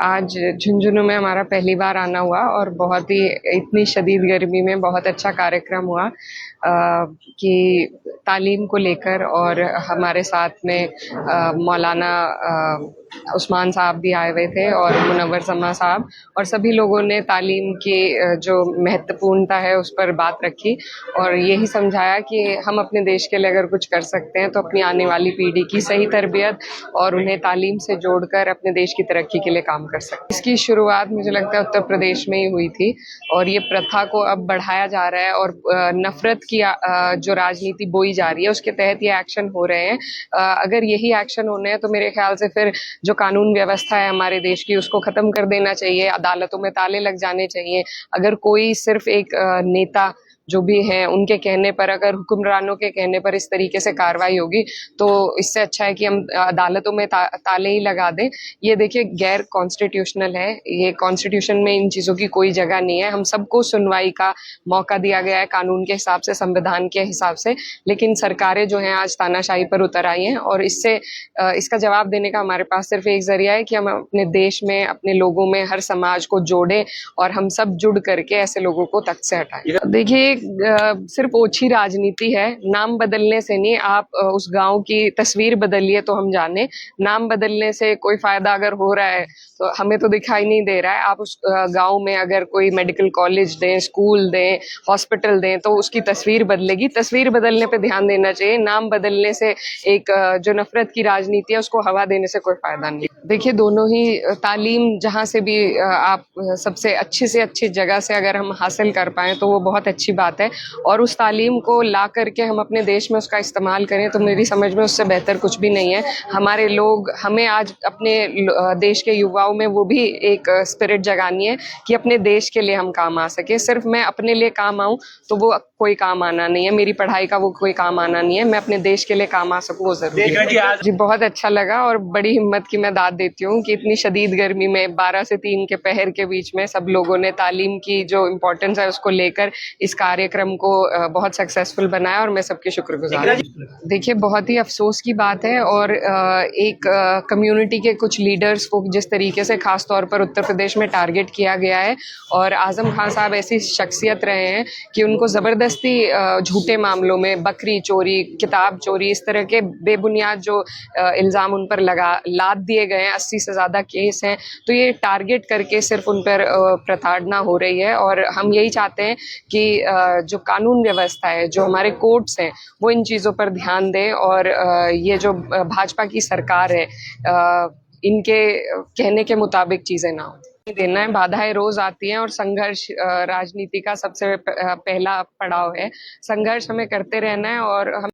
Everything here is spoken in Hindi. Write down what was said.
आज झुंझुनू में हमारा पहली बार आना हुआ और बहुत ही इतनी शदीद गर्मी में बहुत अच्छा कार्यक्रम हुआ कि तालीम को लेकर, और हमारे साथ में मौलाना उस्मान साहब भी आए हुए थे और मुनव्वर समा साहब, और सभी लोगों ने तालीम की जो महत्वपूर्णता है उस पर बात रखी और यही समझाया कि हम अपने देश के लिए अगर कुछ कर सकते हैं तो अपनी आने वाली पीढ़ी की सही तरबियत और उन्हें तालीम से जोड़कर अपने देश की तरक्की के लिए काम कर सकते हैं। इसकी शुरुआत मुझे लगता है उत्तर प्रदेश में ही हुई थी और ये प्रथा को अब बढ़ाया जा रहा है और नफरत की जो राजनीति बोई जा रही है उसके तहत ये एक्शन हो रहे हैं। अगर यही एक्शन होने हैं तो मेरे ख्याल से फिर जो कानून व्यवस्था है हमारे देश की उसको खत्म कर देना चाहिए, अदालतों में ताले लग जाने चाहिए। अगर कोई सिर्फ एक नेता जो भी हैं उनके कहने पर, अगर हुक्मरानों के कहने पर इस तरीके से कार्रवाई होगी तो इससे अच्छा है कि हम अदालतों में ताले ही लगा दें। ये देखिए गैर कॉन्स्टिट्यूशनल है, ये कॉन्स्टिट्यूशन में इन चीज़ों की कोई जगह नहीं है। हम सबको सुनवाई का मौका दिया गया है कानून के हिसाब से, संविधान के हिसाब से, लेकिन सरकारें जो हैं आज तानाशाही पर उतर आई हैं और इसका जवाब देने का हमारे पास सिर्फ एक जरिया है कि हम अपने देश में, अपने लोगों में, हर समाज को जोड़ें और हम सब जुड़ करके ऐसे लोगों को तख्त से हटाएं। देखिए सिर्फ ओछी राजनीति है, नाम बदलने से नहीं। आप उस गांव की तस्वीर बदलिए तो हम जाने। नाम बदलने से कोई फायदा अगर हो रहा है तो हमें तो दिखाई नहीं दे रहा है। आप उस गांव में अगर कोई मेडिकल कॉलेज दें, स्कूल दें, हॉस्पिटल दें तो उसकी तस्वीर बदलेगी। तस्वीर बदलने पे ध्यान देना चाहिए। नाम बदलने से एक जो नफरत की राजनीति है उसको हवा देने से कोई फायदा नहीं। देखिए दोनों ही तालीम जहाँ से भी आप सबसे अच्छी से अच्छी जगह से अगर हम हासिल कर पाएं तो वो बहुत अच्छी बात है, और उस तालीम को ला करके हम अपने देश में उसका इस्तेमाल करें तो मेरी समझ में उससे बेहतर कुछ भी नहीं है। हमारे लोग, हमें आज अपने देश के युवाओं में वो भी एक स्पिरिट जगानी है कि अपने देश के लिए हम काम आ सके। सिर्फ मैं अपने लिए काम आऊं तो वो कोई काम आना नहीं है, मेरी पढ़ाई का वो कोई काम आना नहीं है। मैं अपने देश के लिए काम आ सकूं वो जरूरी है। जी बहुत अच्छा लगा और बड़ी हिम्मत की मैं दाद देती हूँ कि इतनी शदीद गर्मी में 12 से 3 के पहर के बीच में सब लोगों ने तालीम की जो इम्पोर्टेंस है उसको लेकर इस कार्यक्रम को बहुत सक्सेसफुल बनाया और मैं सबके शुक्रगुजार हूँ। देखिए बहुत ही अफसोस की बात है और एक कम्युनिटी के कुछ लीडर्स को जिस तरीके से खास तौर पर उत्तर प्रदेश में टारगेट किया गया है, और आजम खान साहब ऐसी शख्सियत रहे हैं कि उनको ज़बरदस्ती झूठे मामलों में, बकरी चोरी, किताब चोरी, इस तरह के बेबुनियाद जो इल्ज़ाम उन पर लाद दिए गए हैं, 80 से ज़्यादा केस हैं, तो ये टारगेट करके सिर्फ उन पर प्रताड़ना हो रही है। और हम यही चाहते हैं कि जो कानून व्यवस्था है, जो हमारे कोर्ट्स हैं, वो इन चीज़ों पर ध्यान दें और ये जो भाजपा की सरकार है इनके कहने के मुताबिक चीज़ें ना हो देना है। बाधाएं रोज आती हैं और संघर्ष राजनीति का सबसे पहला पड़ाव है। संघर्ष हमें करते रहना है और हम